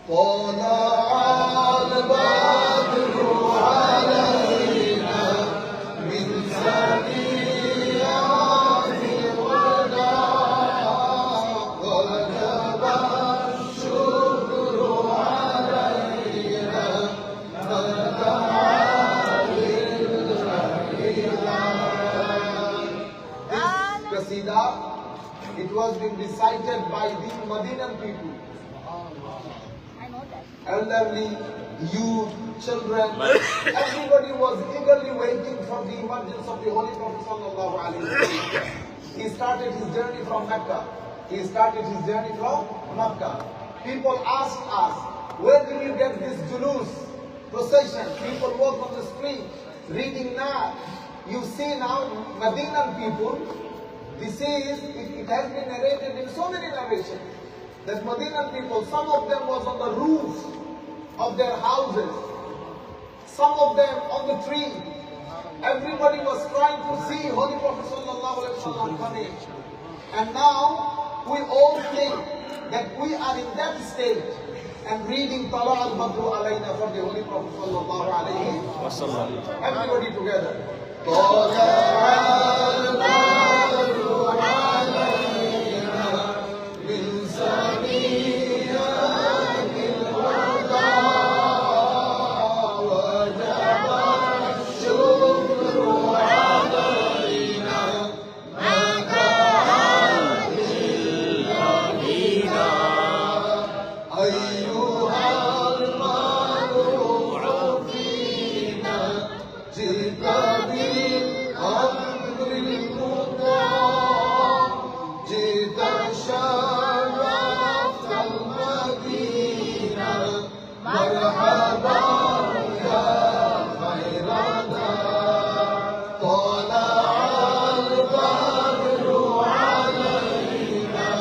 طلع البدر علينا من ثنيات الوداع وجب الشكر علينا ما دعا للهدى. This Qasida, it was being recited by the Madinan people. Elderly, youth, children, everybody was eagerly waiting for the emergence of the Holy Prophet sallallahu alaihi wasallam. He started his journey from Mecca. People asked us, where did you get this julus, procession? People walk on the street, reading now. You see now, Madinan people, it has been narrated in so many narrations, that Madinan people, some of them was on the roofs of their houses, some of them on the tree. Everybody was trying to see Holy Prophet sallallahu alaihi wasallam coming. And now we all think that we are in that stage and reading Tala al-Badru alayna from the Holy Prophet sallallahu alaihi wasallam. Everybody together. Tala al-Badru alayna min saniyyatil wada wajaba ash-shukru alayna ma da'a lil-amina ayyuhal mad'u fina jita bil-amri al-muta' jita sharafta al-madina marhaban ya khairana طلع البدر علينا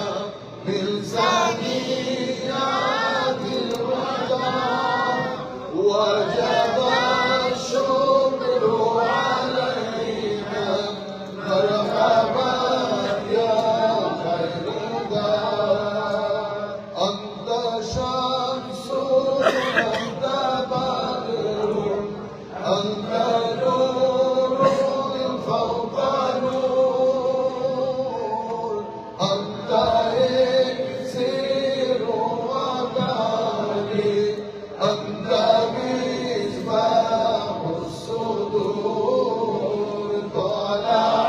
من ثنيات الوداع وجب الشكر علينا مرحبا يا خير دار أنت شمس أنت بدر أنت نور فوق نور أنت إكسير وداني أنت مصباح الصدور طلع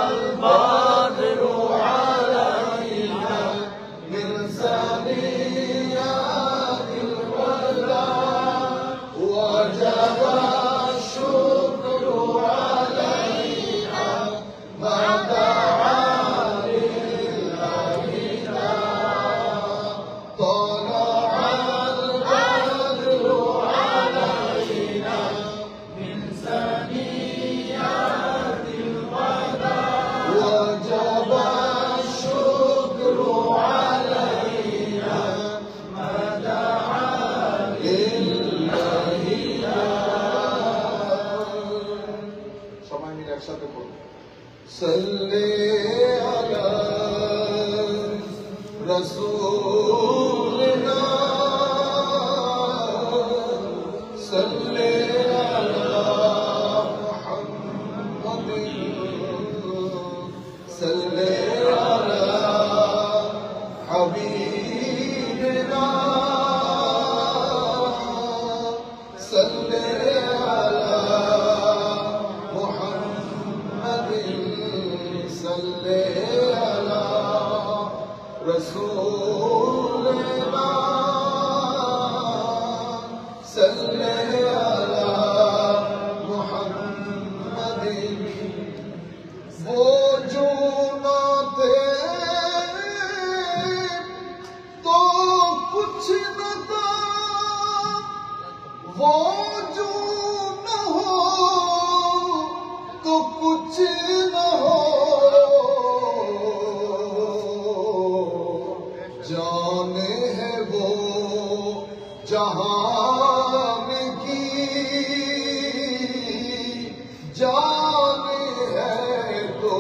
البدر علينا من ثنيات الوداع وجب الشكر علينا ما دعا للهدى طلع البدر علينا من ثنيات الوداع وجب الشكر علينا ما دعا للهدى সবাই মিলে একসাথে পড়ুন সাল্লি আলা রাসূলিনা সাল্লি আলা মুহাম্মাদিন সাল্লি আলা হাবিবিনা সাল্লি আলা মুহাম্মাদিন সাল্লি আলা রাসূলিনা সাল্লি আলা মুহাম্মাদিন वो जो ना थे तो कुछ न था वो जो न हो तो कुछ न हो जाने है वो जहान की जान है तो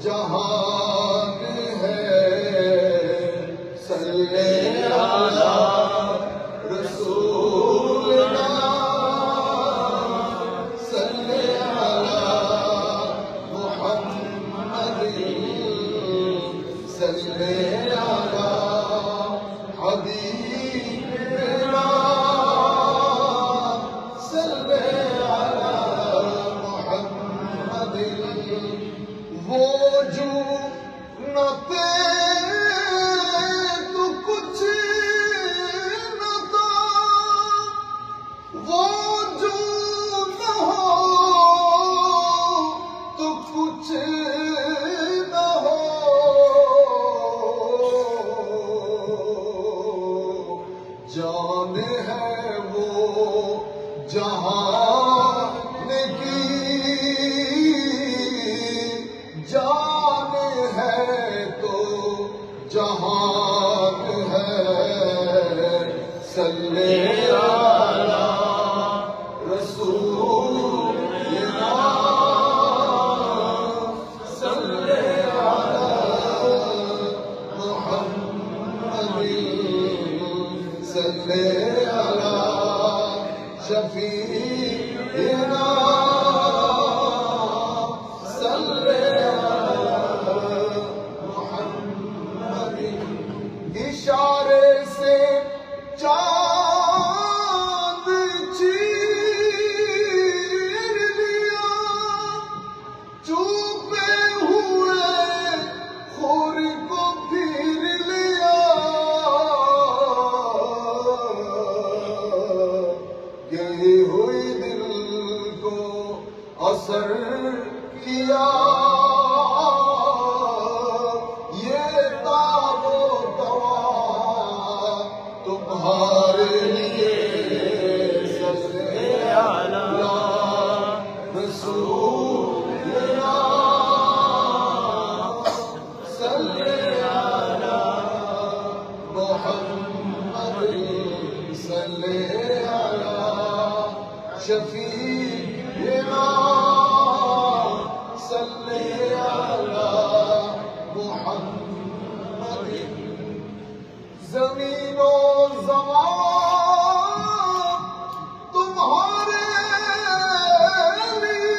जहान है सल्ले अला जान है वो जहान की जान है तो जहान है सल्ले अला रसूलिना सल्ले अला मुहम्मदिन सल्ले अला शफीना सल्ले अला मुहम्मदिन इशारे से चांद चीर लिया चुपे हुए खुर को फिर लिया गई हुई दिल को असर किया ये ताबो तवा तुम्हारे लिए सल्ले अला रसूलिना सल्ले अला मुहम्मदिन सल्ले अला शफीना सल्ले अला मुहम्मदिन ज़मीन और ज़मान तुम्हारे लिए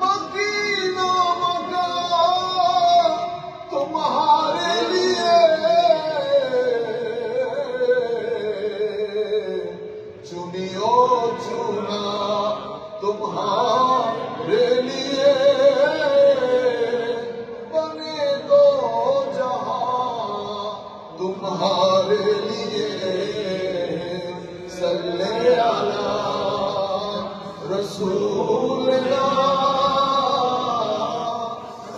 मकीना मकान तुम्हारे लिए चुनियो चुना तुम्हारे लिए बने दो जहां तुम्हारे लिए सल्ले अला रसूलिना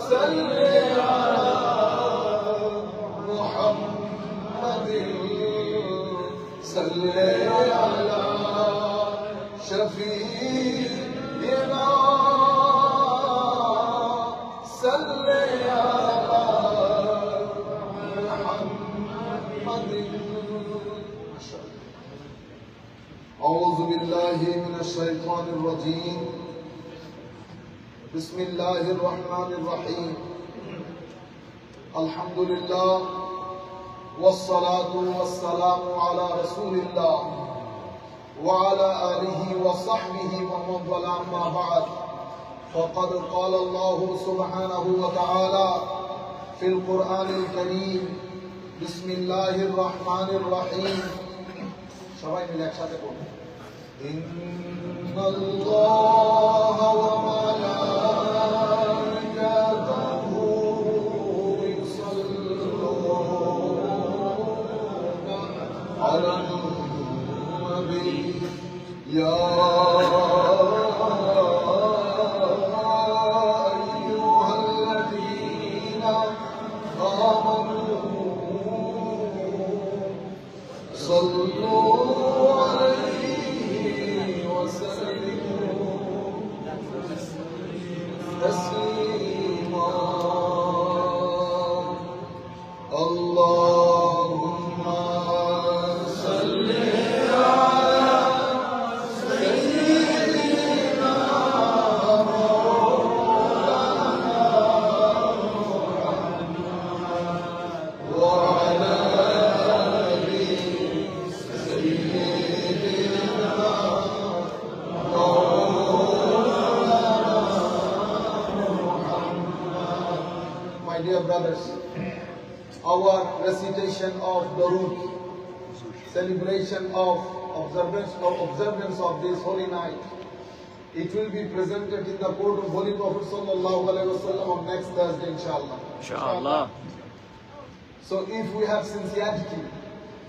सल्ले अला मुहम्मदिन सल्ले अला शफीना सल्ले अला أعوذ بالله من الشيطان الرجيم بسم الله الرحمن الرحيم الحمد لله والصلاة والسلام على رسول الله وعلى آله وصحبه ومن والاه أما بعد فقد قال الله سبحانه وتعالى في القرآن الكريم بسم الله الرحمن الرحيم সবাই মিলে একসাথে পড়ুন ইন্নাল্লাহা ওয়া মালাইকাতাহু ইউসাল্লুনা আলান নবী ইয়া আইয়ুহাল্লাযীনা আমানু صلوا عليه وسلموا تسليما اللهم صل على سيدنا مولانا محمد وعلى dear brothers, our recitation of Darud, celebration of observance of this holy night, it will be presented in the court of Holy Prophet sallallahu alaihi wasallam on next Thursday, inshallah. Inshallah. So if we have sincerity,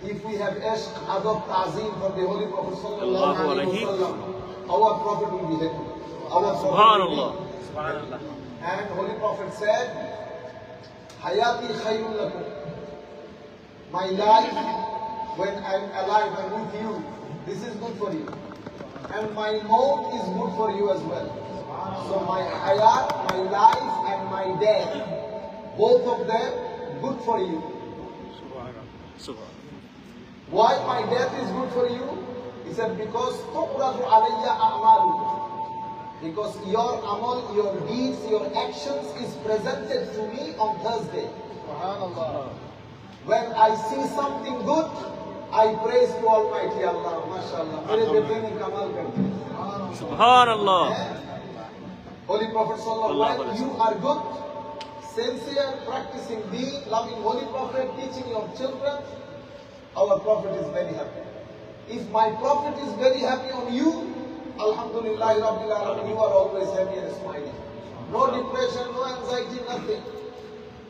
if we have ishq, adab, ta'zeem for the Holy Prophet sallallahu alaihi wasallam, our Prophet will be happy. Our Prophet Subhanallah. Subhanallah. And Holy Prophet said, Hayati khayrun lakum. My life when I'm alive and with you, this is good for you. And my maut is good for you as well. So my hayat, my life and my death, both of them good for you. Why my death is good for you? He said, because tuqradu alayya a'malu. Because your amal, your deeds, your actions is presented to me on Thursday. When I see something good, I praise to Almighty Allah. MashaAllah. Mere bete ne kamal karte. Subhanallah. Holy Prophet Sallallahu Alaihi Wasallam, you are good, sincere, practicing deen, loving Holy Prophet, teaching your children. Our Prophet is very happy. If my Prophet is very happy on you, Alhamdulillah Rabbil Alamin, you are always happy and smiling. No depression, no anxiety, nothing.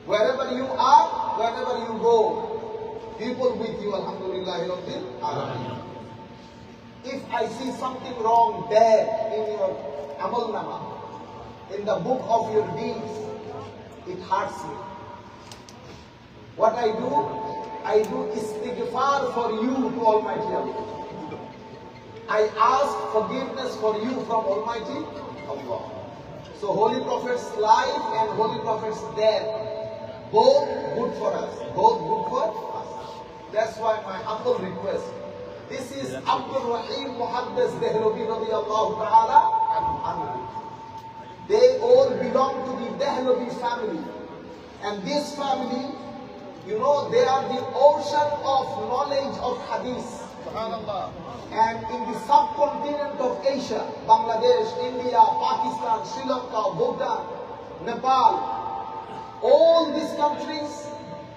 Wherever you are, wherever you go, people with you, Alhamdulillah Rabbil Alamin. If I see something wrong, bad in your amal nama, in the book of your deeds, it hurts me. What I do istighfar for you to Almighty Allah. I ask forgiveness for you from Almighty Allah. So Holy Prophet's life and Holy Prophet's death, both good for us, both good for us. That's why my humble request. This is Abdul Rahim Muhaddis Dehlovi radiyallahu ta'ala anhu. They all belong to the Dehlovi family. And this family, you know, they are the ocean of knowledge of hadith. And in the subcontinent of Asia, Bangladesh, India, Pakistan, Sri Lanka, Bhutan, Nepal, all these countries,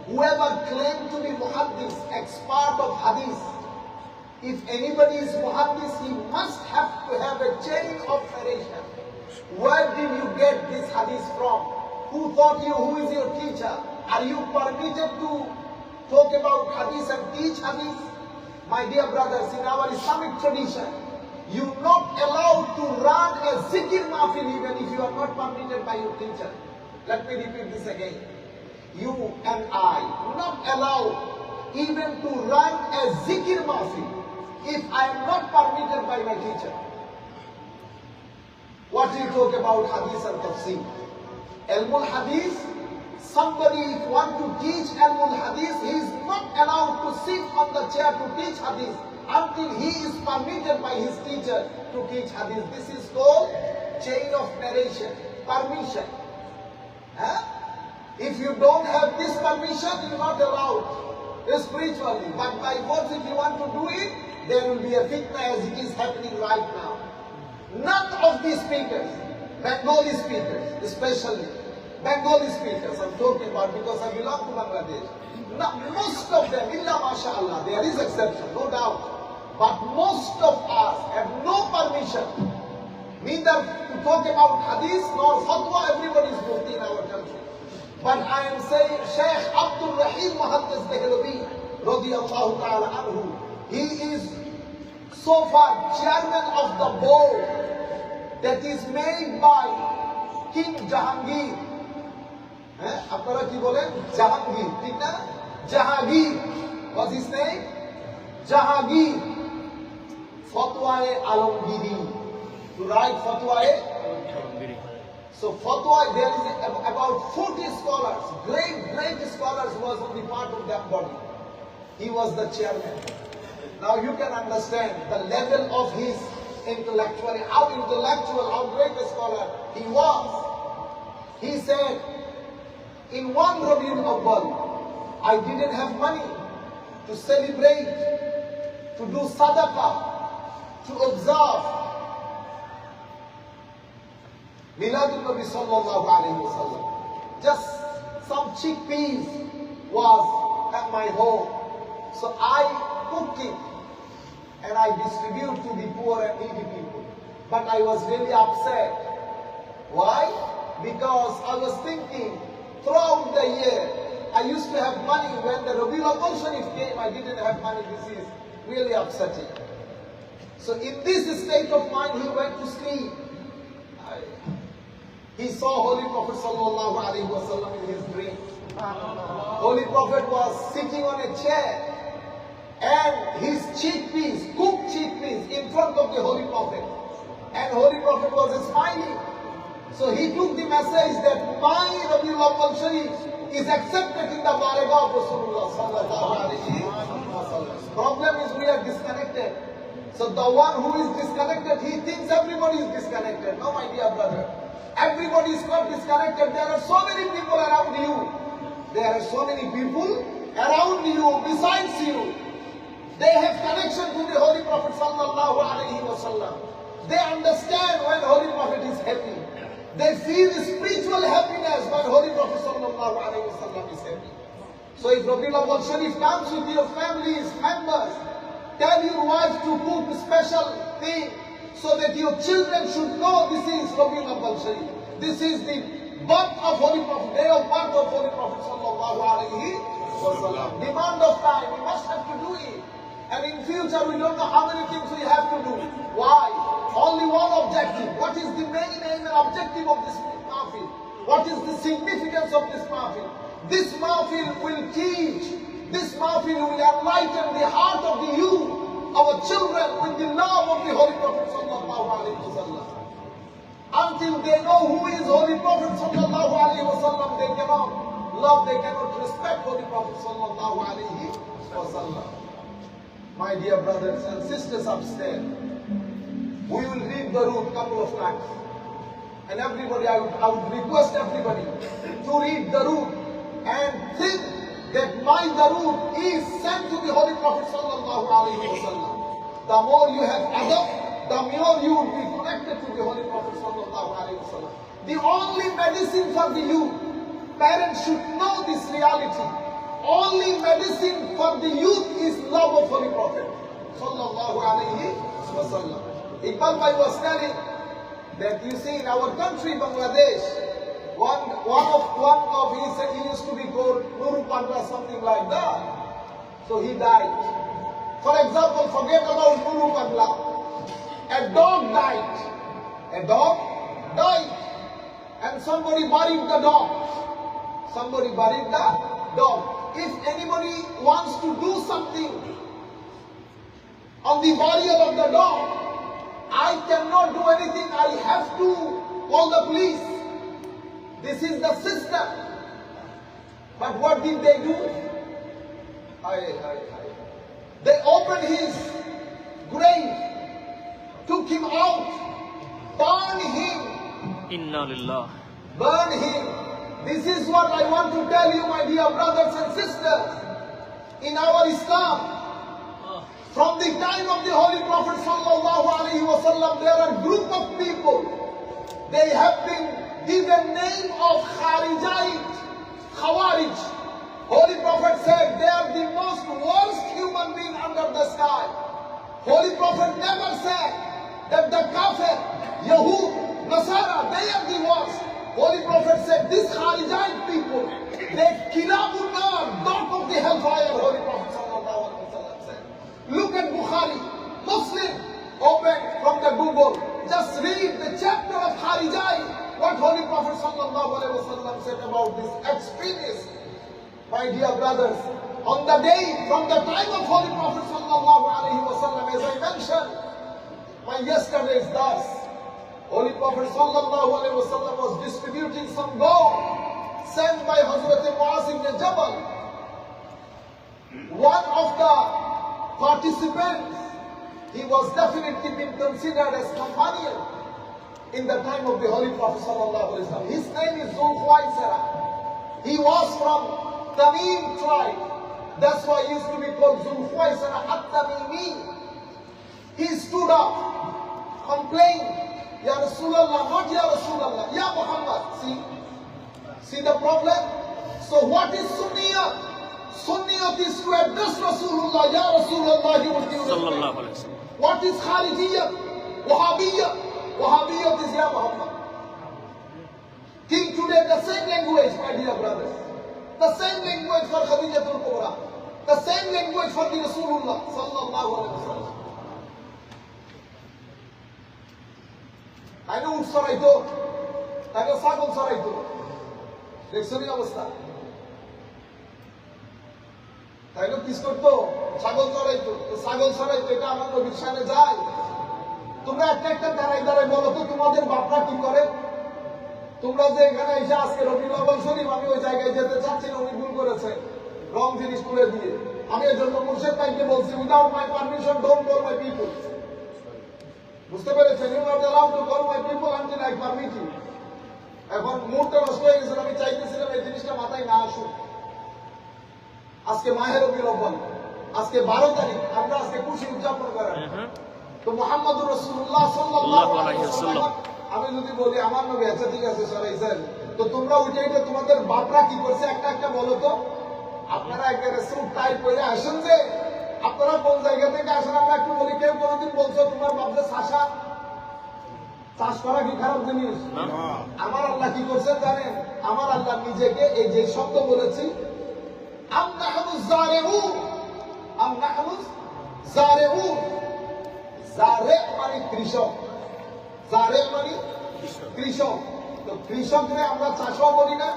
whoever claimed to be muhaddis, expert of hadith, if anybody is muhaddis, he must have to have a chain of narration. Where did you get this hadith from? Who taught you? Who is your teacher? Are you permitted to talk about hadith and teach hadith? My dear brothers, in our Islamic tradition, you are not allowed to run a zikr mahfil even if you are not permitted by your teacher. Let me repeat this again. You and I not allowed even to run a zikr mahfil if I am not permitted by my teacher. What do you talk about hadith and tafsir? Ilmul hadith, somebody if want to teach Ilmul hadith, he is not allowed to sit on the chair to teach hadith until he is permitted by his teacher to teach hadith. This is called chain of narration, permission. If you don't have this permission, you are not allowed spiritually. But by force, if you want to do it, there will be a fitna as it is happening right now. None of these speakers, Bengali speakers especially, Bengali speakers I'm talking about because I belong to Bangladesh. Most of them, illa mashallah, there is exception, no doubt. But most of us have no permission, neither to talk about hadith nor fatwa. Everybody is mufti in our country. But I am saying Shaykh Abdul Rahim Muhaddis Dehlovi radiyallahu ta'ala anhu, he is so far chairman of the board that is made by King Jahangir. আপনারা কি বলেন? জাহাঙ্গীর, ঠিক না? Jahangir was his name. Jahangir. Fatwa-e Alamgiri. To write Fatwa-e Alamgiri. So Fatwa, there is about 40 scholars, great scholars was on the part of that body. He was the chairman. Now you can understand the level of his intellectual, how great a scholar he was. He said, in one Rabiul Awwal, I didn't have money to celebrate, to do sadaqah, to observe Miladul Nabi Sallallahu Alaihi Wasallam. Just some chickpeas was at my home. So I cooked it and I distribute to the poor and needy people. But I was really upset. Why? Because I was thinking throughout the year, I used to have money. When the Rabiul Awwal Sharif came, I didn't have money. This is really upsetting. So in this state of mind, he went to sleep. He saw Holy Prophet Sallallahu Alaihi Wasallam in his dream. Holy Prophet was sitting on a chair and his chickpeas, cooked chickpeas in front of the Holy Prophet. And Holy Prophet was smiling. So he took the message that my Rabiul Awwal Sharif is accepted in the Baregah of Rasulullah sallallahu alayhi wa sallam. Problem is we are disconnected. So the one who is disconnected, he thinks everybody is disconnected. No, my dear brother. Everybody is not disconnected. There are so many people around you. There are so many people around you, besides you. They have connection to the Holy Prophet sallallahu alayhi wa sallam. They understand when Holy Prophet is happy. They feel spiritual happiness when Holy Prophet sallallahu alayhi wa sallam is happy. So if Rabiul Awwal Sharif comes with your families, members, tell your wife to cook special thing so that your children should know this is Rabiul Awwal Sharif. This is the birth of Holy Prophet, day of birth of Holy Prophet sallallahu alayhi wa sallam. Demand of time, we must have to do it. And in future we don't know how many things we have to do. Why? Only one objective. What is the main aim and objective of this mahfil? What is the significance of this mahfil? This mahfil will teach. This mahfil will enlighten the heart of the youth, our children, with the love of the Holy Prophet sallallahu alaihi wasallam. Until they know who is Holy Prophet sallallahu alaihi wasallam, they cannot love, they cannot respect Holy Prophet sallallahu alaihi wasallam. My dear brothers and sisters upstairs, we will read Darood couple of times. And everybody, I would request everybody to read Darood and think that my Darood is sent to the Holy Prophet sallallahu alaihi wasallam. The more you have adab, the more you will be connected to the Holy Prophet sallallahu alaihi wasallam. The only medicine for the youth, parents should know this reality. Only medicine for the youth is love of Holy Prophet sallallahu alaihi wasallam. Iqbal Bhai was telling that you see in our country Bangladesh, one of he used to be called Nuru Pagla, something like that. So he died. For example, forget about Nuru Pagla. A dog died. A dog died. And somebody buried the dog. Somebody buried the dog. If anybody wants to do something on the burial of the dog, I cannot do anything. I have to call the police. This is the system. But what did they do? They opened his grave, took him out, burned him. Inna lillah. Burn him. This is what I want to tell you, my dear brothers and sisters. In our Islam, from the time of the Holy Prophet sallallahu alaihi wasallam, there are a group of people. They have been given name of Kharijite, Khawarij. Holy Prophet said they are the most worst human being under the sky. Holy Prophet never said that the Kafir, Yahud, Nasara, they are the worst. Holy Prophet said these Kharijite people, they kilabun nar, dog of the hellfire. Holy Prophet sallallahu alaihi wasallam said. Look at Bukhari, Muslim, open from the Google. Just read the chapter of Kharijite. What Holy Prophet sallallahu alaihi wasallam said about this extremists. My dear brothers, on the day, from the time of Holy Prophet sallallahu alaihi wasallam, as I mentioned, my yesterday's dars, Holy Prophet sallallahu alaihi wasallam was distributing some gold sent by Hazrat Muaz ibn Jabal. One of the participants, he was definitely been considered as companion in the time of the Holy Prophet sallallahu alaihi wasallam. His name is Zul Khuwaisara. He was from Tamim tribe. That's why he used to be called Zul Khuwaisara at-Tamimi. He stood up, complained, Ya Rasulullah, not Ya Rasulullah, Ya Muhammad. See the problem? So what is Sunniyat? Sunniyat is to address Rasulullah, Ya Rasulullah, he would give respect. What is Kharijiyat? Wahhabiyyat. Wahhabiyyat is Ya Muhammad. Think today the same language, my dear brothers. The same language for Khadijatul Kubra. The same language for the Rasulullah sallallahu alaihi wasallam. I know Saraito. I know Sagul Saraito. দেখছনি অবস্থা তাই না piece করতো ছাগল চড়াই ছাগল ছাড়াই তো এটা আমার নবীর শানে যায়? তোমরা একটা দাঁড়াই দাঁড়াই বলো তো তোমাদের বাপরা কি করে? তোমরা যে এখানে এসে আজকে রবিউল আউয়াল শরীফ, আমি ওই জায়গায় যেতে চাচ্ছি না, উনি ভুল করেছে, রং জিনিস তুলে দিয়ে। আমি এর জন্য মুর্শেদ ভাইকে বলছি, without my permission don't call my people. বুঝতে পেরেছেন? You not allowed to call my people until I permit you. এখন মুহূর্তে নষ্ট হয়ে গেছে, আমি চাইতেছিলাম এই জিনিসটা মাথায় না আসুক। আজকে মাহে রবিউল আউয়াল, আজকে 12 তারিখ, আমরা আজকে খুশি উদযাপন করেন। তো মুহাম্মদুর রাসূলুল্লাহ সাল্লাল্লাহু আলাইহি ওয়াসাল্লাম, আমি যদি বলি আমার নবী, আচ্ছা ঠিক আছে সরাইছেন, তো তোমরা উঠে উঠে তোমাদের বাপরা কি করছে একটা বলো তো। আপনারা একেবারে স্যুট টাই পরে আসেন যে, আপনারা কোন জায়গা থেকে আসেন আমরা একটু বলি। কেউ কোনোদিন বলছো তোমার বাপরে চাষা? চাষ করা কি খারাপ জিনিস? আমার আল্লাহ কি করছেন জানেন? আমার আল্লাহ নিজেকে এই যে শব্দ বলেছি, আম নাহনু যারিউন, আম নাহনু যারিউন। যারে মানে কৃষক, যারে মানে কৃষক। তো কৃষকরে আমরা চাষও বলি না।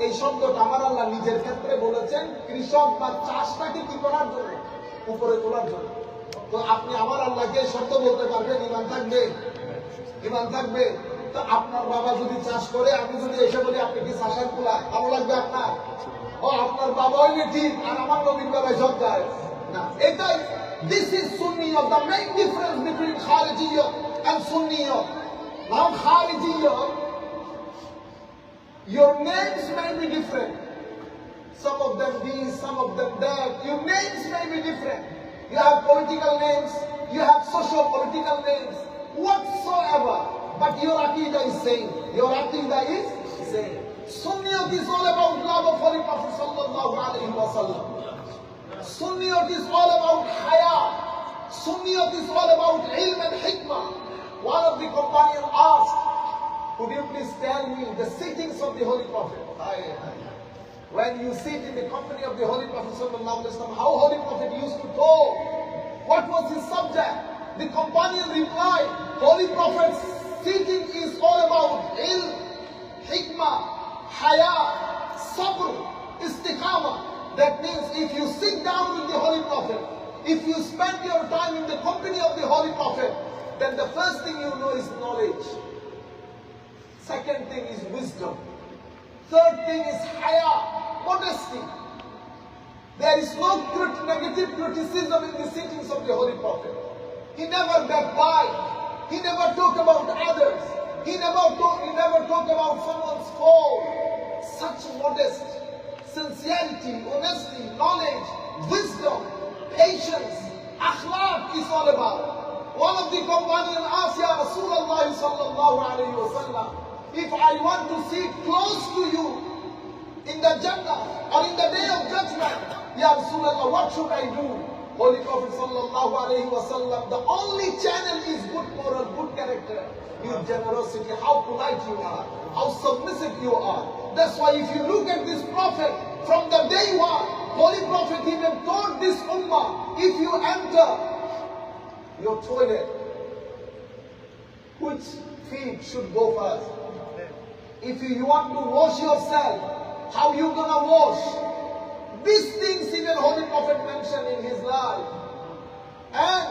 এই শব্দটা আমার আল্লাহ নিজের ক্ষেত্রে বলেছেন কৃষক বা চাষটাকে কি করার জন্য? উপরে তোলার জন্য। তো আপনি আমার আল্লাহকে শব্দ বলতে পারবেন? ইমান থাকবে, ইমান থাকবে। তো আপনার বাবা যদি চাষ করে, আমি যদি এসে বলি আপনি কি চাষের কুলা, ভালো লাগবে আপনার? ও আপনার বাবা হইলে ঠিক, আর আমার নবীর বেলায় সব যায় না। এটাই, this is Sunniyah, the main difference between Kharijiyyah and Sunniyah. Now Kharijiyyah, your names may be different. Some of them this, some of them that. Your names may be different. You have political names, you have socio-political names, whatsoever. But your Aqidah is same. Your Aqidah is same. Sunniyat is all about love of Holy Prophet sallallahu alaihi wasallam. Sunniyat is all about haya. Sunniyat is all about ilm and hikmah. One of the companions asked, could you please tell me the sittings of the Holy Prophet? When you sit in the company of the Holy Prophet sallallahu alaihi wasallam, how Holy Prophet used to talk? What was his subject? The companion replied, Holy Prophet's sitting is all about ilm, hikmah, haya, sabr, istiqamah. That means if you sit down with the Holy Prophet, if you spend your time in the company of the Holy Prophet, then the first thing you know is knowledge. Second thing is wisdom. Third thing is haya, modesty. There is no negative criticism in the sittings of the Holy Prophet. He never backbite. He never talked about others. He never talked about someone's fault. Such modest, sincerity, honesty, knowledge, wisdom, patience, akhlaq is all about. One of the companions asked, Ya Rasulullah sallallahu alayhi wa sallam, if I want to sit close to you in the Jannah or in the day of judgment, Ya Rasulullah, what should I do? Holy Prophet sallallahu alayhi wa sallam, the only channel is good moral, good character, your generosity, how polite you are, how submissive you are. That's why if you look at this Prophet, from the day one, Holy Prophet even told this ummah, if you enter your toilet, which feet should go first? If you want to wash yourself, how you gonna wash? These things even Holy Prophet mentioned in his life. And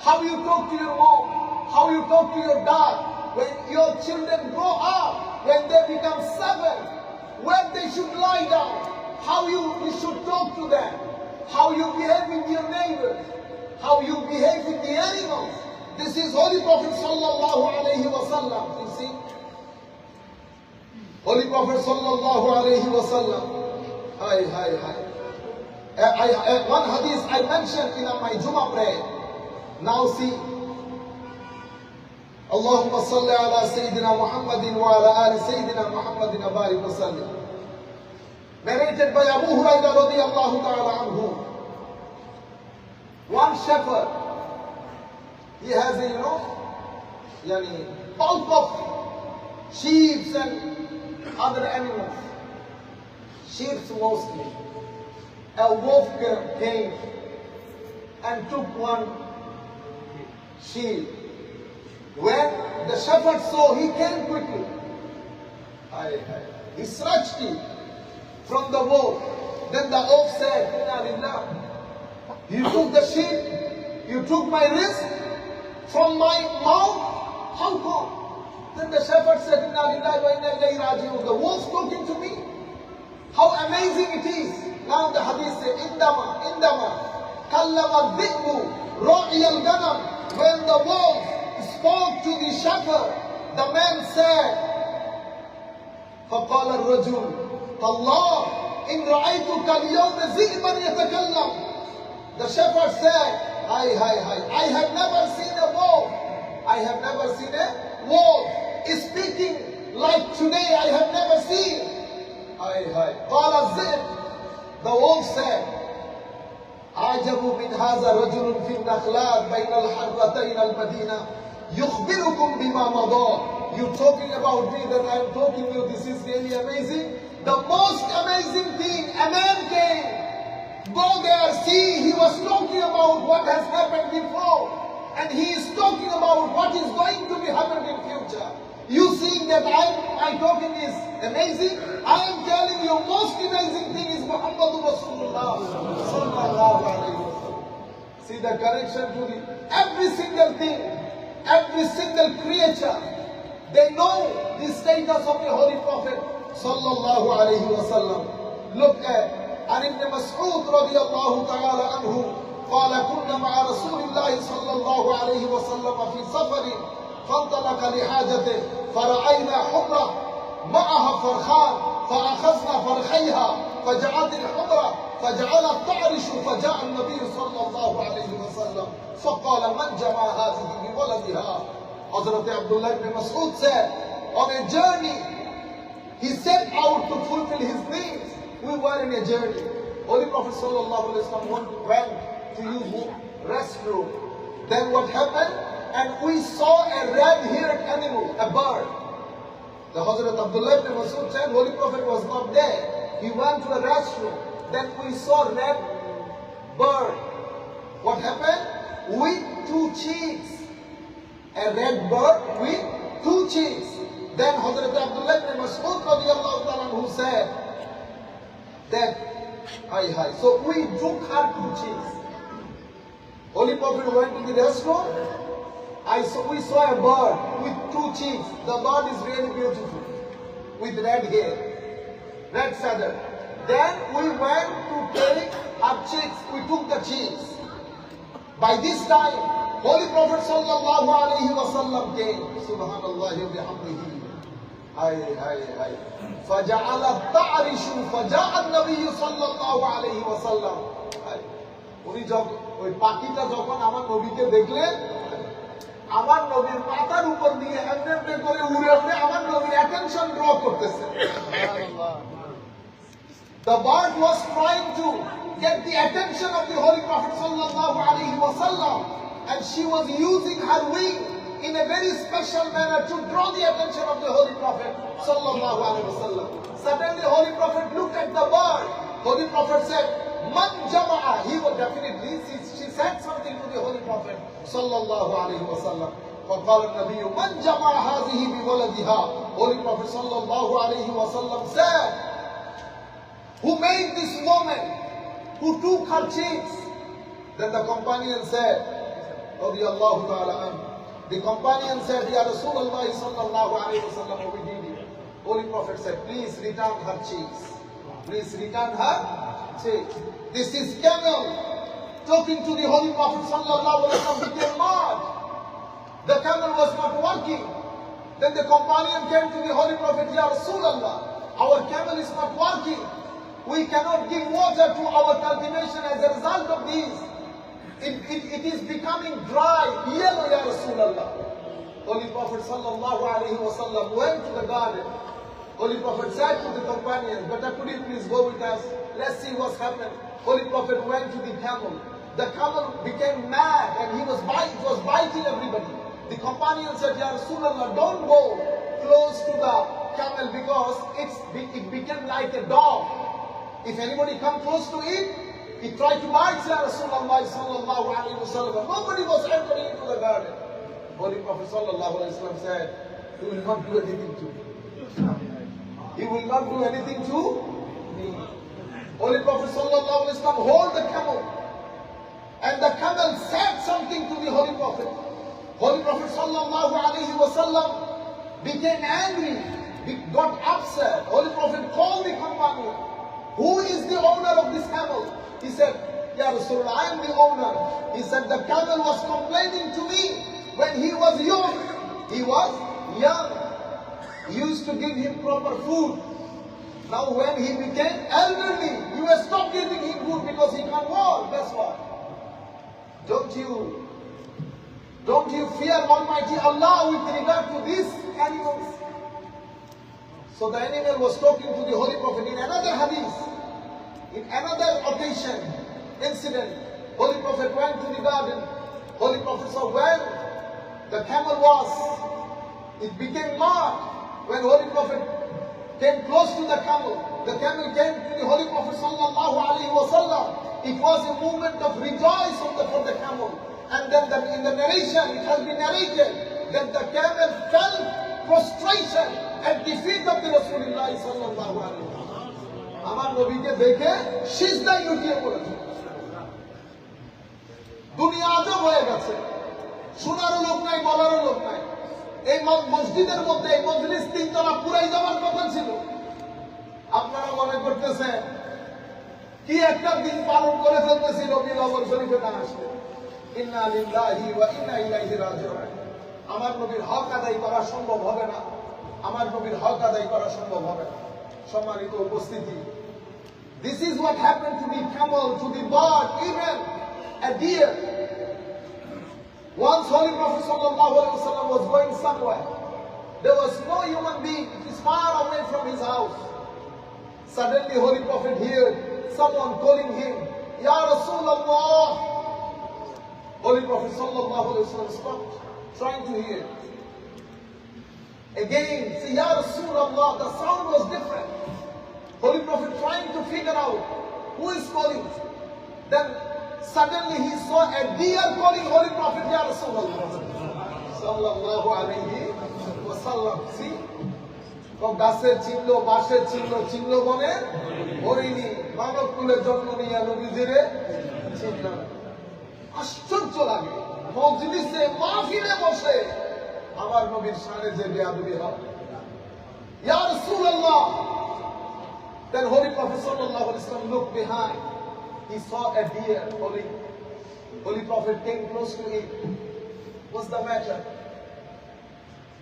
how you talk to your mom, how you talk to your dad, when your children grow up, when they become 7, where they should lie down, how you should talk to them, how you behave with your neighbors, how you behave with the animals. This is Holy Prophet sallallahu alayhi wa sallam. You see? Holy Prophet sallallahu alayhi wa sallam. One hadith I mentioned in my Jummah prayer. Now see. Allahumma salli ala Sayyidina Muhammadin wa ala ali Sayyidina Muhammadin abarik wa sallim. Narrated by Abu Hurairah radiyallahu ta'ala anhu. One shepherd, he has a, bulk of sheep and other animals. Sheep mostly. A wolf came and took one sheep. When the shepherd saw, he came quickly. He snatched it from the wolf. Then the wolf said, Inna lillah. He took the sheep You took my wrist from my mouth? How come? Then the shepherd said, Inna lillahi wa inna ilayhi raji'un. The wolf talking to me? How amazing it is. Now the hadith says, Indama, kallama dhi'bu, ra'i al-ganam. When the wolf spoke to the shepherd, the man said, فقال الرجل الله إن رأيتك اليوم ذئبا يتكلم. The shepherd said, I have never seen a wolf. I have never seen a wolf speaking like today. I have never seen. قال الذئب. The wolf said, عجب من هذا رجل في النخلات بين الحرتين المدينة يخبركم بما مضى. You talking about me that I am talking to you. This is really amazing. The most amazing thing, a man came. Go there, see, he was talking about what has happened before. And he is talking about what is going to be happening in future. You seeing that I talking is amazing? I am telling you, most amazing thing is Muhammadur Rasulullah sallallahu alayhi wa sallam. See the connection to every single thing, every single creature. They know the status of the Holy Prophet sallallahu alayhi wa sallam. Look at عن ابن مسعود رضي الله تعالى عنه قال كنا مع رسول الله صلى الله عليه وسلم في سفر فانطلق لحاجته فرأينا حمرة معها فرخان فأخذنا فرخيها فجعلت الحمرة فجعلت تعرش فجاء النبي صلى الله عليه وسلم فقال من جمع هذه بولدها. Hazrat Abdullah ibn Mas'ud said, on a journey, he set out to fulfill his needs. We were in a journey. Holy Prophet sallallahu alaihi wasallam went to use restroom. Then what happened? And we saw a red-haired animal, a bird. The Hazrat Abdullah ibn Mas'ud said, Holy Prophet was not there. He went to the restroom. Then we saw a red bird. What happened? With two cheeks. A red bird with two cheeks. Then Hazrat Abdullah ibn Mas'ud radiallahu ta'ala who said that, so we took her two cheeks. Holy Prophet went to the restroom. We saw a bird with two cheeks. The bird is really beautiful, with red hair, red feather. Then we went to take her cheeks. We took the cheeks. By this time, Holy Prophet sallallahu alayhi wa sallam came. Subhanallah wa bihamdihi. فَجَعَلَ التَّعْرِشُ فَجَاءَ النَّبِيُّ صَلَّى اللَّهُ عَلَيْهِ وَسَلَّمَ. উনি যখন ওই পাখিটা যখন আমার নবীকে দেখলেন, আমার নবীর মাথার উপর দিয়ে এমনি করে উড়ে উড়ে আমার নবীর অ্যাটেনশন ড্র করতেছে। The bird was trying to get the attention of the Holy Prophet sallallahu alaihi wasallam, and she was using her wing in a very special manner to draw the attention of the Holy Prophet sallallahu alaihi wasallam. Suddenly, Holy Prophet looked at the bird. Holy Prophet said, "Man jama'a." He would definitely. She said something to the Holy Prophet sallallahu alaihi wasallam. فقال النبي من جمع هذه بولدها. Holy Prophet sallallahu alaihi wasallam said, who made this woman, who took her cheeks? Then the companion said, radiyallahu ta'ala anhu. The companion said, Ya Rasulullah sallallahu alayhi wa sallam, we did it. Holy Prophet said, please return her cheeks. Please return her cheeks. This is camel talking to the Holy Prophet sallallahu alayhi wa sallam became mad. The camel was not working. Then the companion came to the Holy Prophet, Ya Rasulullah, our camel is not working. We cannot give water to our cultivation as a result of these. It is becoming dry, yellow, Ya Rasulullah. Holy Prophet sallallahu alayhi wa sallam went to the garden. Holy Prophet said to the companions, but could you please go with us? Let's see what's happened. Holy Prophet went to the camel. The camel became mad and it was biting everybody. The companion said, Ya Rasulullah, don't go close to the camel because it became like a dog. If anybody come close to it, he tried to bite Rasulullah sallallahu alayhi wa sallam. Nobody was entering into the garden. Holy Prophet sallallahu alayhi wa sallam said, he will not do anything to me. He will not do anything to me. Holy Prophet sallallahu alayhi wa sallam hold the camel. And the camel sat something to the Holy Prophet. Holy Prophet sallallahu alaihi wasallam became angry, got upset. Holy Prophet called the companion. Who is the owner of this camel? He said, Ya Rasulullah, I am the owner. He said, the camel was complaining to me when he was young. He was young. He used to give him proper food. Now when he became elderly, you will stop giving him food because he can't walk. That's why. Don't you fear Almighty Allah with regard to these animals? So the animal was talking to the Holy Prophet in another hadith, in another occasion, incident. Holy Prophet went to the garden. Holy Prophet saw when the camel was, it became mad. When Holy Prophet came close to the camel came to the Holy Prophet sallallahu alaihi wasallam. It was a movement of rejoice for the camel. And then in the narration, it has been narrated that the camel fell prostration at the feet of the Rasulullah sallallahu alaihi wasallam. Amar Nabike dekhe সিজদায় লুটিয়ে পড়েছে। দুনিয়া আজব হয়ে গেছে, শোনারও লোক নাই, বলারও লোক নাই। এই মসজিদের মধ্যে এই মজলিস 3 তলা পুরাই যাওয়ার কথা ছিল। আপনারা মনে করতেছেন কি একটা দিন পালন করে ফেলতেছি রবিউল আউয়াল শরীফে না আসলে। ইন্না লিল্লাহি ওয়া ইন্না ইলাইহি রাজিউন। আমার নবীর হক আদায় করা সম্ভব হবে না, আমার নবীর হক আদায় করা সম্ভব হবে না। সম্মানিত উপস্থিতি, this is what happened to the camel, to the bird, even a deer. Once Holy Prophet sallallahu alaihi wasallam was going somewhere. There was no human being. It is far away from his house. Suddenly Holy Prophet heard someone calling him, Ya Rasulullah. Holy Prophet sallallahu alaihi wasallam stopped, trying to hear. Again, say, Ya Rasulullah. The sound was different. Holy Prophet trying to figure out who is calling. Then suddenly he saw a deer calling Holy Prophet, Ya Rasulullah sallallahu alaihi wasallam. See? গাছের চিহ্ন, বাঁশের চিহ্ন, চিহ্ন বনে হরিণী, মানব কুলে জন্ম নিয়ে নবীজিরে চিহ্ন। আশ্চর্য লাগে, মজলিসে মাহফিলে বসে আমার নবীর শানে যে বেয়াদবি হয়। ইয়া রাসূলুল্লাহ। Then Holy Prophet sallallahu alaihi wasallam looked behind. He saw a deer calling. Holy Prophet came close to it. What's the matter?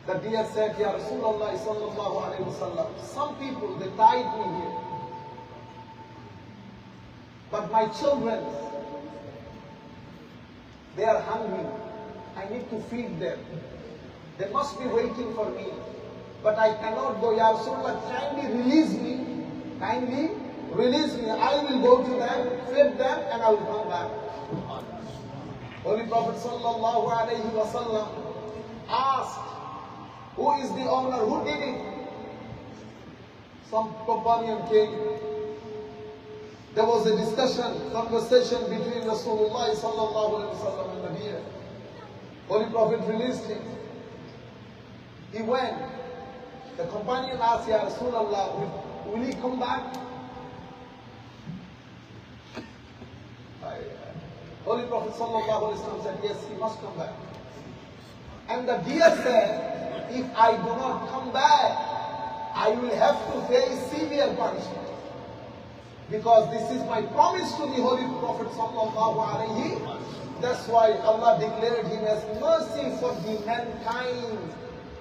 The deer said, Ya Rasulullah sallallahu alaihi wasallam, some people, they tied me here. But my children, they are hungry. I need to feed them. They must be waiting for me. But I cannot go. Ya Rasulullah, kindly release me. Kindly release me. I will go to them, feed them, and I will come back. Holy Prophet sallallahu alaihi wasallam asked, who is the owner? Who did it? Some companion came. There was a conversation between Rasulullah sallallahu alaihi wasallam and the deer. Holy Prophet released him. He went. The companion asked, Ya Rasulullah, will he come back? Holy Prophet sallallahu alaihi wasallam said, yes, he must come back. And the deer said, if I do not come back, I will have to face severe punishment. Because this is my promise to the Holy Prophet sallallahu alaihi. That's why Allah declared him as mercy for the mankind.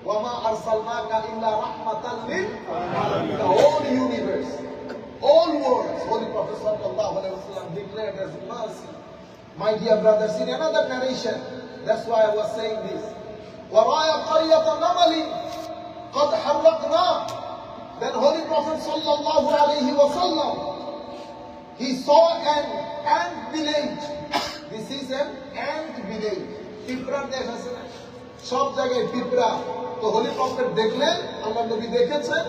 وَمَا أَرْسَلْنَاكَ إِلَّا رَحْمَةً لِلْعَالَمِينَ. The whole universe, all worlds, Holy Prophet sallallahu alaihi wasallam declared as mercy. My dear brothers, in another narration, that's why I was saying this. وَرَايَ قَرْيَةَ نَمَلٍ قَدْ حَرَّقْنَا. Then Holy Prophet sallallahu alaihi wasallam, he saw an ant village. This is an ant village. পিঁপড়ার দেশ আছে না, সব জায়গায় পিঁপড়া। তো Holy Prophet দেখলেন, আল্লাহ নবী দেখেছেন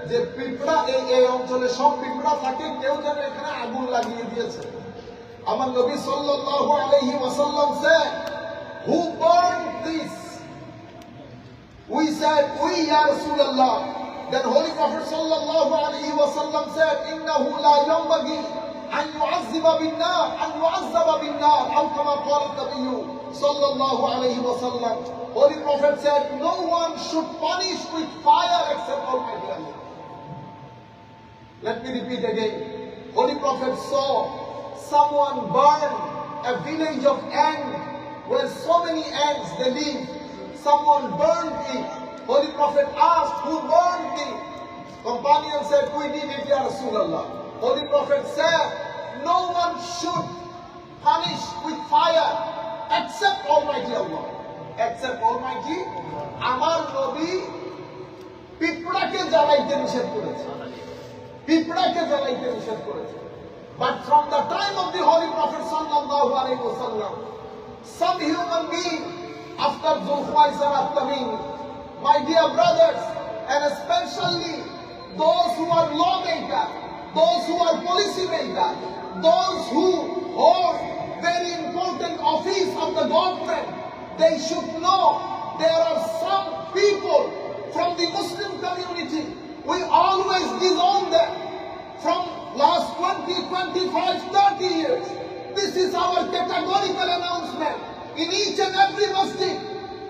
যে পিঁপড়া এই অঞ্চলে সব পিঁপড়া থাকে, কেউ যেন এখানে আগুন লাগিয়ে দিয়েছে। আমার নবী sallallahu alaihi wasallam said, who burned this? We said, we, Ya Rasulullah. Then Holy Prophet sallallahu alaihi wasallam said, innahu la yanbaghi an yu'azzaba bin-nar, an yu'azzaba bin-nar, aw kama qala an-nabiyyu sallallahu alayhi wa sallam. Holy Prophet said, no one should punish with fire except Almighty Allah. Let me repeat again. Holy Prophet saw someone burn a village of ants where so many ants they live. Someone burned it. Holy Prophet asked, who burned it? Companion said, we did it, Ya Rasulullah. Holy Prophet said, no one should punish with fire except Almighty Allah. Except Almighty. Amar Nabi পিঁপড়াকে জ্বালাইতে নিষেধ করেছে। পিঁপড়াকে জ্বালাইতে নিষেধ করেছে। But from the time of the Holy Prophet sallallahu alaihi wasallam, some human being after Zulkhuwaisara Tamim, my dear brothers, and especially those who are lawmakers, those who are policy makers, those who hold very important office of the government, they should know there are some people from the Muslim community, we always disown them from last 20, 25, 30 years. This is our categorical announcement. In each and every masjid,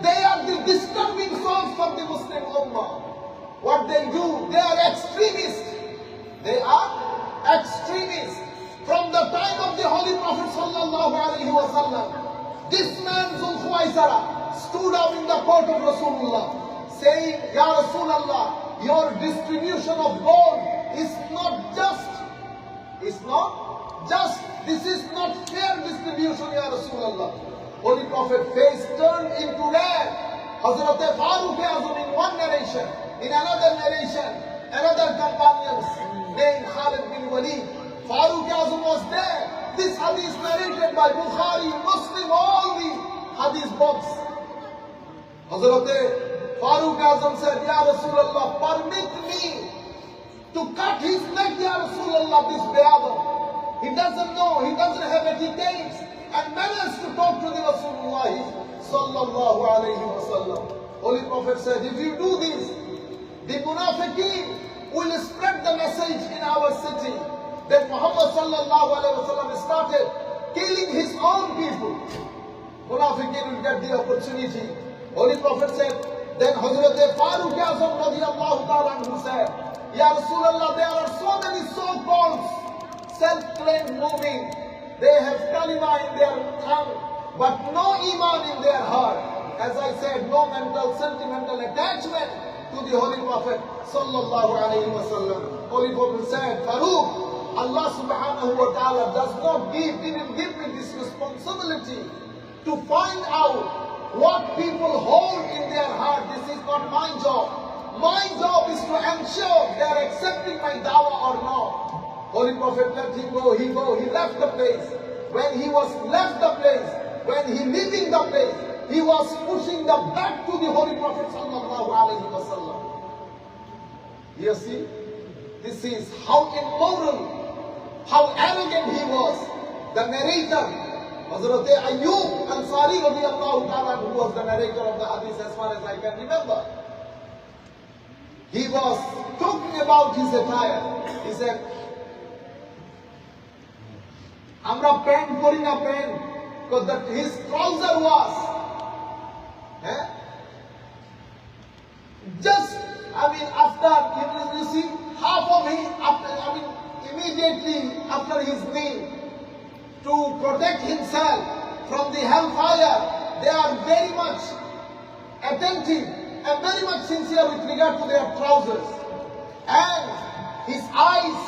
they are the disturbing source of the Muslim Ummah. What they do, they are extremists. They are extremists. From the time of the Holy Prophet sallallahu alaihi wasallam, this man Zulkhuwaisara stood up in the court of Rasulullah, saying, Ya Rasulullah, your distribution of gold is not just. It's not just. This is not fair distribution, Ya Rasulullah. Holy Prophet face turned into red. Hazrat Farooq Azam in one narration, in another narration, another companions named Khalid bin Walid. Farooq Azam was there. This hadith narrated by Bukhari, Muslim, all the hadith books. Hazrat Farooq Azam said, Ya Rasulullah, permit me to cut his neck, Ya Rasulullah, this Bayadam. He doesn't know, he doesn't have etiquette and manners to talk to the Rasulullah sallallahu alayhi wa sallam. Holy Prophet said, if you do this, the Munafiqeen will spread the message in our city that Muhammad sallallahu alayhi wa sallam started killing his own people. Munafiqeen will get the opportunity. Holy Prophet said, then Hazrat Farooq Azam radiyallahu ta'ala anhu said, Ya Rasulullah, there are so many so-called self-claimed moving. They have kalima in their tongue, but no iman in their heart. As I said, no mental, sentimental attachment to the Holy Prophet sallallahu alayhi wa sallam. Holy Prophet said, Farooq, Allah subhanahu wa ta'ala didn't give me this responsibility to find out what people hold in their heart. This is not my job. My job is to ensure they are accepting my dawah or not. Holy Prophet let him go. He left the place. When he was left the place, when he leaving the place, he was pushing the back to the Holy Prophet sallallahu alaihi wasallam. You see, this is how immoral, how arrogant he was. The narrator, Hazrat Ayyub Ansari radiyallahu ta'ala, who was the narrator of the hadith as far as I can remember. He was talking about his attire. He said, Amra pant kori na pant, because that his trouser was just, after, you see, half of him, immediately after his knee, to protect himself from the hellfire, they are very much attentive and very much sincere with regard to their trousers. And his eyes,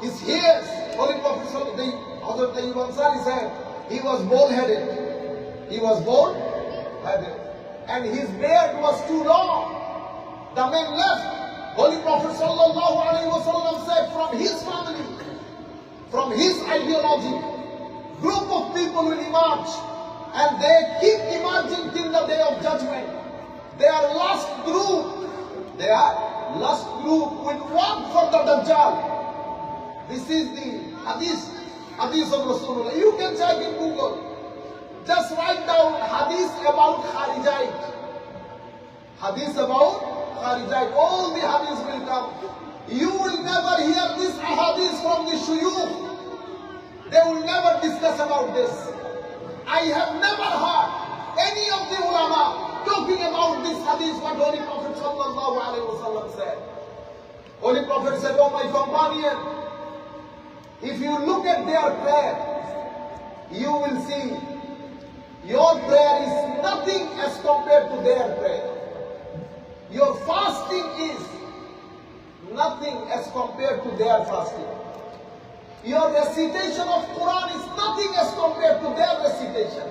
his ears, Holy Prophet Hazrat Ayyub Ansari said, he was bald-headed. He was bald-headed. And his beard was too long. The men left. Holy Prophet sallallahu alaihi wasallam said, from his family, from his ideology, group of people will emerge, and they keep emerging till the day of judgment. Their last group will walk for the Dajjal. This is the hadith of Rasulullah. You can check in Google. Just write down hadith about Kharijite. Hadith about Kharijite. All the hadiths will come. You will never hear this hadith from the shuyukh. They will never discuss about this. I have never heard any of the ulama talking about this hadith, what Holy Prophet sallallahu alaihi wasallam said. Holy Prophet said, oh my companion, if you look at their prayer, you will see your prayer is nothing as compared to their prayer. Your fasting is nothing as compared to their fasting. Your recitation of Quran is nothing as compared to their recitation.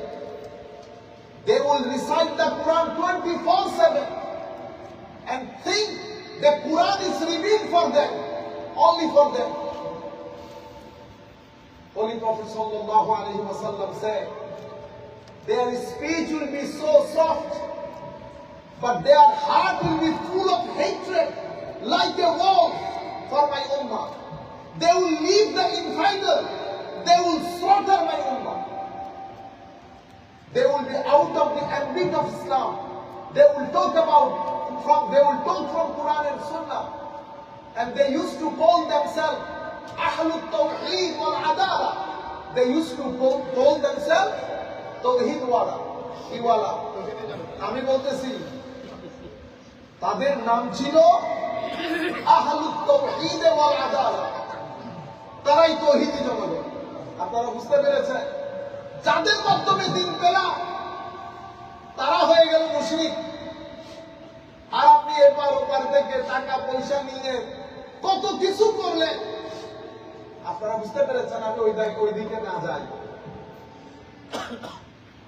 They will recite the Quran 24/7 and think the Quran is revealed for them, only for them. Holy Prophet sallallahu alaihi wasallam said, their speech will be so soft, but their heart will be full of hatred, like a wall for my ummah. They will leave the infidel. They will slaughter my ummah. They will be out of the ambit of Islam. They will talk from Quran and Sunnah. And they used to call themselves Ahlul Tawheed wal Adala. They used to call themselves Tawheed wala, Iwala. আমি বলতেছি তাদের নাম ছিল আহলুত তাওহীদ ওয়াল Adalah. তারাই তৌহিদি জনগণ। আপনারা বুঝতে পেরেছেন? যাদের মাধ্যমে দিন পেলাম তারা হয়ে গেল মুশরিক। আর আপনি এপার ওপার থেকে টাকা পয়সা নিয়ে কত কিছু করলেন। আপনারা বুঝতে পেরেছেন? আমি ওই দিকে না যাই।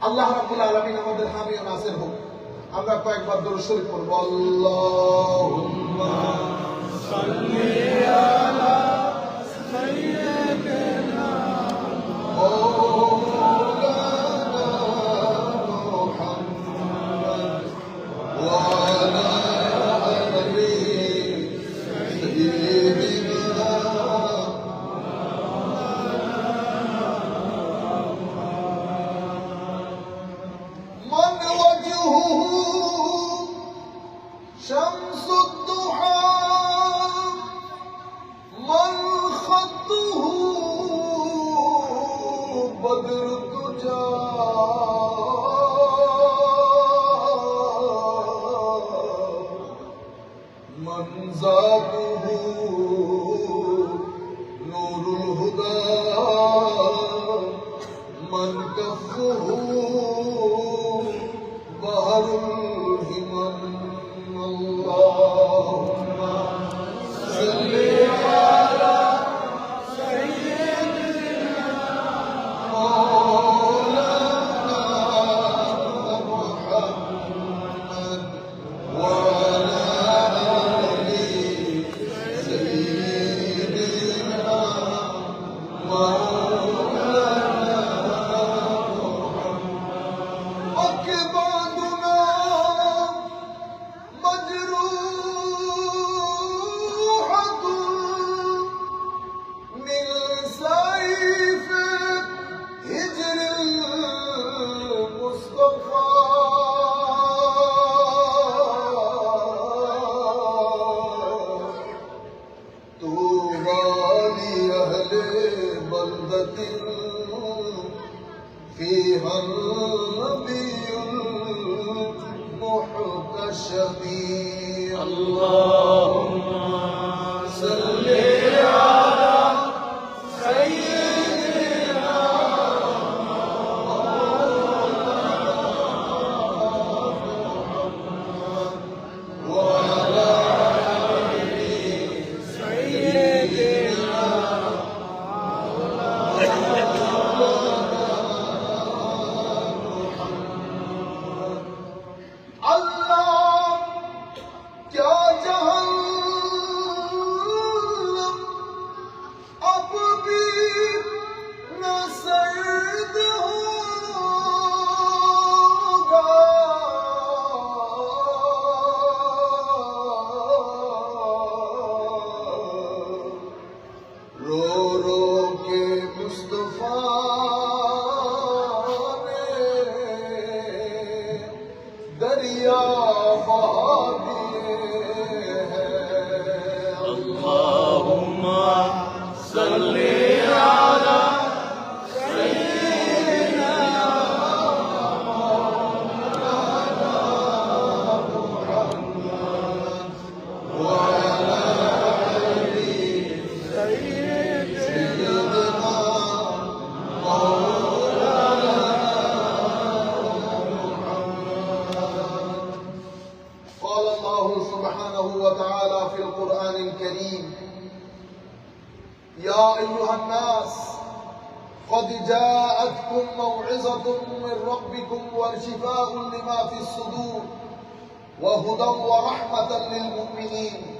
আল্লাহ রাব্বুল আলামিন আমাদের হামি ও নাসির হোক। আমরা কয়েকবার দরুদ শরীফ পড়ব। আল্লাহুম্মা সাল্লি আলা সাইয়্যিদিনা মাওলানা মুহাম্মদ ওয়া আলা আলি সাইয়্যিদিনা شمس الضحى من خطه بدر الدجى من ذاته نور الهدى من كفه بحر الهمم اللهم صل على سيدنا مولانا محمد وعلى آل سيدنا مولانا محمد أكبادنا مجروحة من سيف هجر المصطفى طوبى لأهل بلدة فيها النبي المحتشم اللهم صل على سيدنا محمد وعلى آل سيدنا Allah क्या जहन्नम अब भी न सर्द होगा रो रो के मुस्तफा ने दरिया बहा दिए हैं अल्लाहुम्मा सल्ली अला सय्यिदिना يا أيها الناس قد جاءتكم موعظة من ربكم وشفاء لما في الصدور وهدى ورحمة للمؤمنين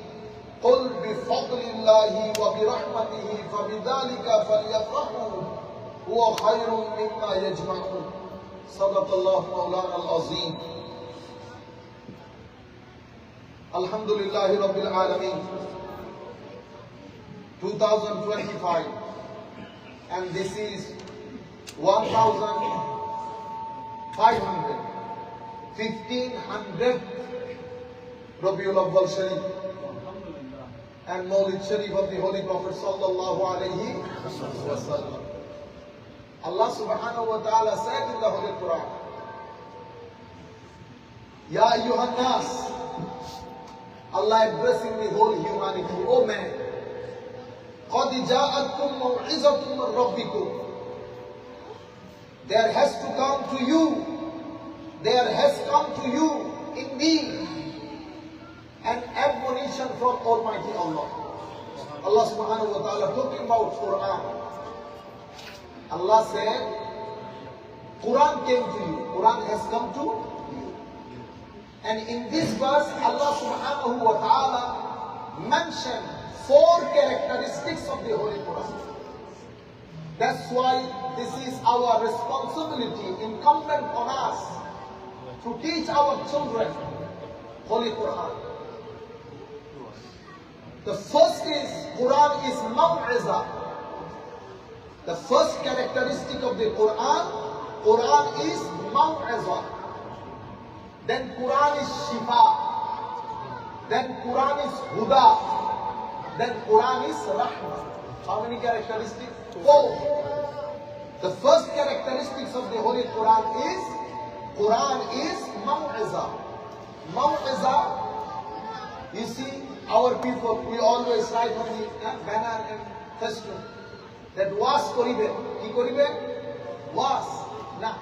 قل بفضل الله وبرحمته فبذلك فليفرحوا هو خير مما يجمعون صدق الله مولانا العظيم الحمد لله رب العالمين 2025 and this is 1500 Rabiul Awwal Sharif and Maulid Sharif of the Holy Prophet Sallallahu Alaihi Wasallam. Allah Subhanahu wa Ta'ala said in the Holy Quran, Ya ayyuhan nas, Allah addressing the whole humanity, O man, قَدْ جَاءَتْكُمْ مَوْعِظَةٌ مِّن رَبِّكُمْ. There has to come to you, there has come to you indeed an admonition from Almighty Allah. Allah Subhanahu wa Ta'ala talking about Quran. Allah said, Quran came to you, Quran has come to you. And in this verse, Allah Subhanahu wa Ta'ala mentioned 4 characteristics of the Holy Quran. That's why this is our responsibility incumbent on us to teach our children Holy Quran. The first is Quran is maw'iza. The first characteristic of the Quran is maw'iza. Then Quran is shifa. Then Quran is huda. Then Quran is rahmah. How many characteristics? 4. The first characteristics of the Holy Quran is maw'iza. Maw'iza, you see, our people, we always write on the banner and festival that was koribe. Ki koribe? Was. Nah.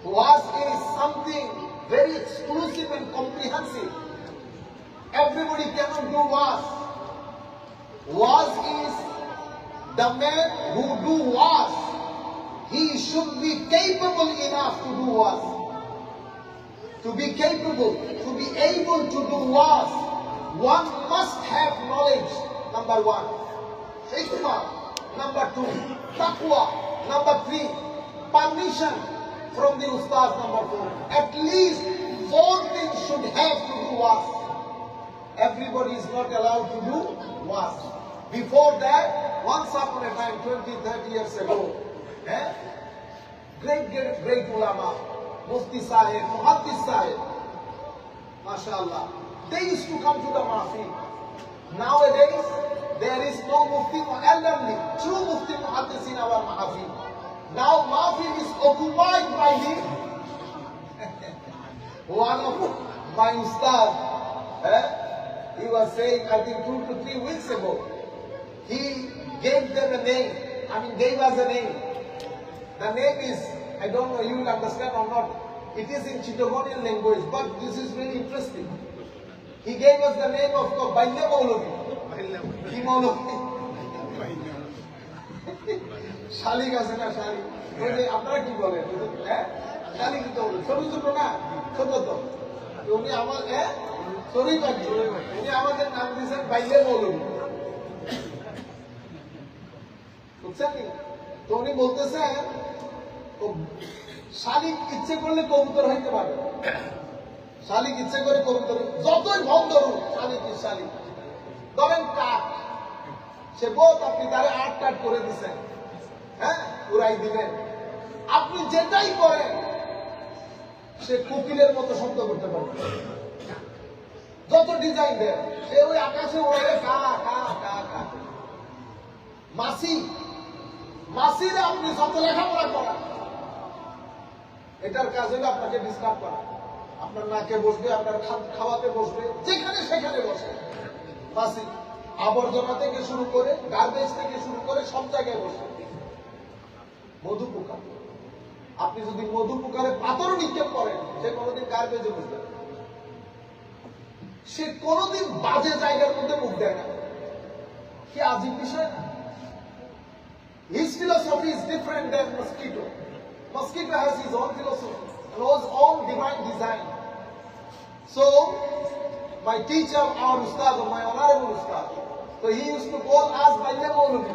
Was is something very exclusive and comprehensive. Everybody cannot do was. Was is the man who do was. He should be capable enough to do was. To be capable, to be able to do was, one must have knowledge, number 1. Hikmah, number 2. Taqwa, number 3. Permission from the Ustaz, number 4. At least 4 things should have to do was. Everybody is not allowed to do was. Before that, once upon a time, 20, 30 years ago, great ulama, Mufti Sahib, Muhaddis Sahib, MashaAllah, they used to come to the Mahfil. Nowadays, there is no Mufti Mu'allamli, true Mufti Muhaddis in our Mahfil. Now Mahfil is occupied by the one of my Ustaz. He was saying, I think 2 to 3 weeks ago, he gave them a name, gave us a name. The name is, I don't know you will understand or not, it is in Chittagonian language, but this is really interesting. He gave us the name of Bailya Maulavi. Ki Maulavi? Shalik আছে না শালিক? আপনারা কি বলেন? শালিক তো বলে, ছোট ছোট না? ছোট তো। উনি আমার সরি পাখি, উনি আমাদের নাম দিয়েছেন বাইলে মৌলভী। বুঝছেন? তো উনি বলতেছেন শালিক ইচ্ছে করলে কবুতর হইতে পারে। শালিক ইচ্ছে করে কবুতর, যতই ভম ধরুন শালিক। ধরেন কাঠ, সে বোধ আপনি তারে 8 কাঠ করে দিচ্ছেন, উড়াই দিবেন। আপনি যেটাই করেন সে কোকিলের মতো শব্দ করতে পারবে। যত ডিজাইন দেন সে ওই আকাশে উড়ে কা কা কা কা। মাসিরে আপনি যত লেখাপড়া করা, এটার কাজ হলো আপনাকে ডিস্টার্ব করা। আপনার নাকে বসবে, আপনার খাওয়াতে বসবে, যেখানে সেখানে বসে। মাসি আবর্জনা থেকে শুরু করে, গার্বেজ থেকে শুরু করে সব জায়গায় বসে। মধু পোকা, আপনি যদি মধু পোকারে পাথর নিক্ষেপ করেন, সে কোনোদিন গার্বেজে বসবে না। সে কোনোদিন বাজে জায়গার মধ্যে মুখ দেয় না। কি আজীব বিষয় না? His philosophy is different than mosquito. Mosquito has his own philosophy, his own divine design. So, my teacher, our Ustad, my honorable Ustad, so he used to call us by name only.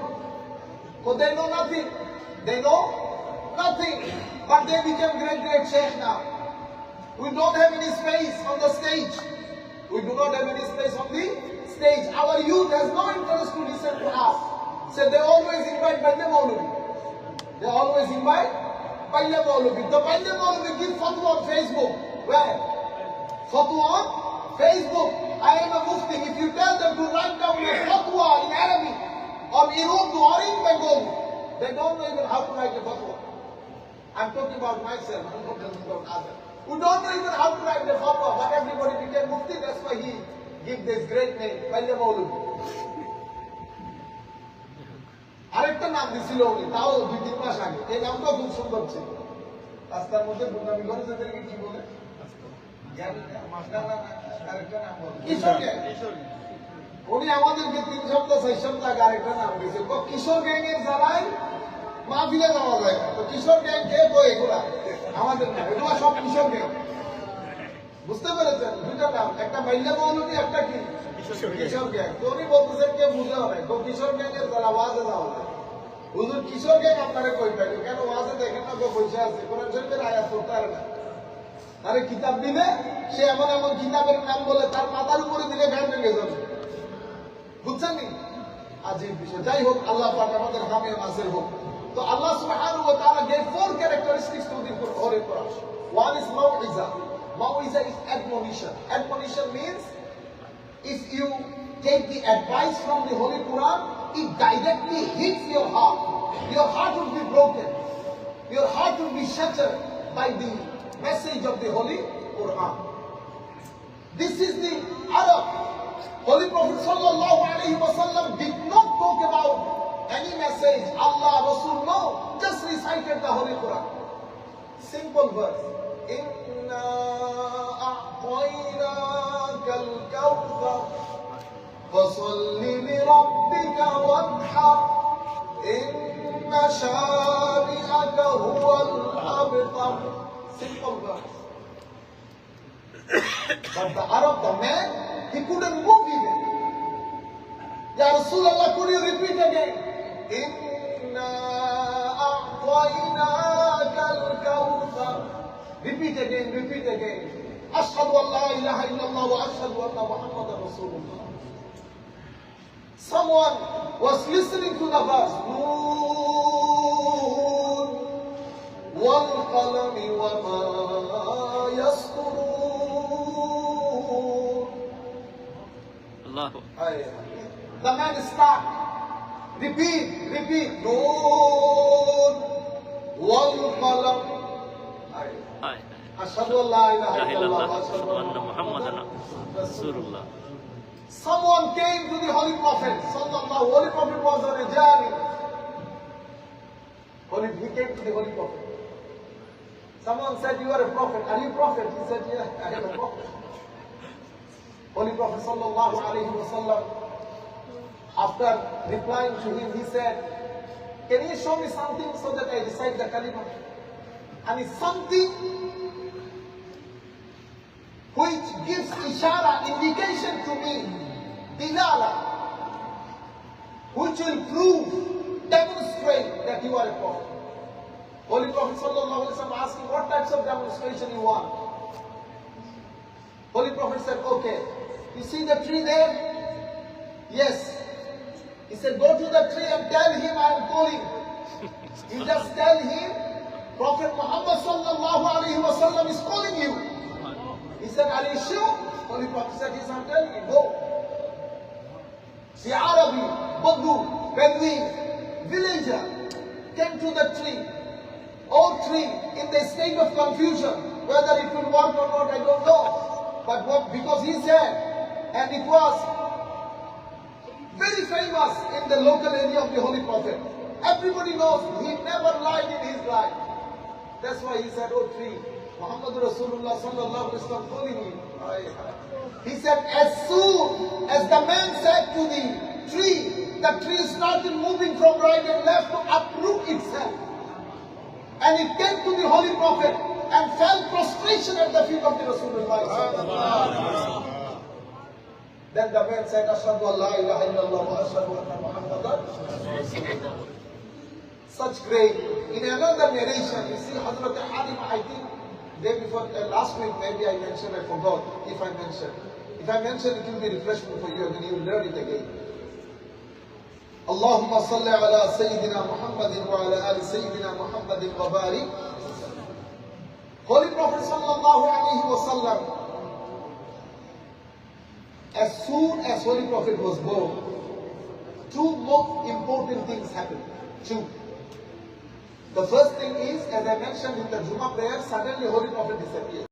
Because they know nothing. They know nothing. But they became great sheikh now. We don't have any space on the stage. We do not have any space on the stage. Our youth has no interest to listen to us. So they always invite Bande Maulvi. They always invite Bande Maulvi. The Bande Maulvi give fatwa on Facebook. Where? Fatwa on Facebook. I am a mufti. If you tell them to write down a fatwa in Arabic, or in Urdu, or in Bengali, they don't know even how to write a fatwa. I'm talking about myself. I'm not talking about others. We don't know even how to write a fatwa, but everybody became mufti. That's why he give this great name, Bande Maulvi. আরেকটা নাম দিছিল উনি, তাও 2-3 মাস আগে। এই নামটাও খুব সুন্দর ছিল। রাস্তার মধ্যে গুন্ডামি করে যাদেরকে কি বলে? কিশোর গ্যাং। উনি আমাদেরকে 3 সপ্তাহ 4 সপ্তাহ আগে আরেকটা নাম দিয়েছে। কিশোর গ্যাংয়ের জ্বালায় মাহফিলে যাওয়া যায় না। তো কিশোর গ্যাং কে বই এগুলা? আমাদের না, এগুলা সব কিশোর গ্যাং। বুঝতে পেরেছেন? দুইটা নাম, একটা মাইল্লা মৌলভী, একটা কি কিশোর গ্যাং। তো উনি বলতেছেন কে বুঝে হবে, তো কিশোর গ্যাংয়ের জ্বালা ওয়াজে যাওয়া যায়। হুজুর কিশোর গ্যাং আপনারা কই পাইলো? কেন ওয়াজে দেখেন না? পয়সা আছে, কোরআন শরীফের আয়াত পড়তে পারে না। আরে কিতাব দিলে সে এমন এমন কিতাবের নাম বলে তার মাথার উপরে দিলে গান ভেঙে যাবে। বুঝছেন নি? আজীব বিষয়। যাই হোক, আল্লাহ পাক আমাদের হামে নাসির হোক। তো আল্লাহ সুবহানাহু ওয়া তাআলা gave 4 characteristics to the Holy Quran. One is mau'iza. Mau'iza is admonition. Admonition means if you take the advice from the Holy Quran, it directly hits your heart. Your heart will be broken. Your heart will be shattered by the message of the Holy Quran. This is the Arab. Holy Prophet sallallahu alaihi wasallam did not talk about any message, Allah, Rasul, no. Just recited the Holy Quran. Simple verse. Inna a'tainaka al-kawthar fasalli li rabbika wanhar inna shani'aka huwa al-abtar. Simple verse. But the Arab, the man, he couldn't move even. Ya Rasulullah, could you repeat again? Inna a'tainaka al-kawthar. Repeat again, repeat again. Ashhadu an la ilaha illallah wa ashhadu anna Muhammadan Rasulullah. Someone was listening to the verse. Noon wal qalami wa ma yasturun. Allahu. The man is stuck. Repeat, repeat. Noon wal qalam. Ashhadu an la ilaha illallah wa ashhadu anna Muhammadan Rasulullah. Someone came to the Holy Prophet. Holy Prophet was on a journey. He came to the Holy Prophet. Someone said, "You are a prophet. Are you a prophet?" He said, "Yeah, I am a prophet." Holy Prophet sallallahu alaihi wasallam, after replying to him, he said, "Can you show me something so that I recite the kalima?" And it's something which gives ishara, indication to me, dilala, which will prove, demonstrate that you are a prophet. Holy Prophet sallallahu alaihi wasallam asked him, "What types of demonstration you want?" Holy Prophet said, "Okay, you see the tree there? Yes." He said, "Go to the tree and tell him I am calling." You just tell him, Prophet Muhammad sallallahu alaihi wasallam is calling you. He said, "Are you sure?" Holy Prophet said, "Yes, I'm telling you, go." The Arabi, Baddu, Bedouin, villager came to the tree. All tree in the state of confusion. Whether it will work or not, I don't know. But because he said, and it was very famous in the local area of the Holy Prophet. Everybody knows he never lied in his life. That's why he said, "Oh tree, Muhammad Rasulullah sallallahu alaihi wasallam calling you." He said, as soon as the man said to the tree, the tree started moving from right and left to uproot itself. And it came to the Holy Prophet and fell prostration at the feet of the Rasulullah. Then the man said, Ashhadu an la ilaha illallah wa ashhadu anna Muhammadan Rasulullah. Such great. In another narration, you see, Hazrat Halim, I think, day before, last week, maybe I mentioned, I forgot if I mentioned. If I mention, it will be refreshment for you, and you will learn it again. Allahumma salli ala Sayyidina Muhammadin wa ala ali Sayyidina Muhammadin wa barik. Holy Prophet sallallahu alayhi wa sallam, as soon as Holy Prophet was born, two most important things happened. Two. The first thing is, as I mentioned in the Jummah prayer, suddenly Holy Prophet disappeared.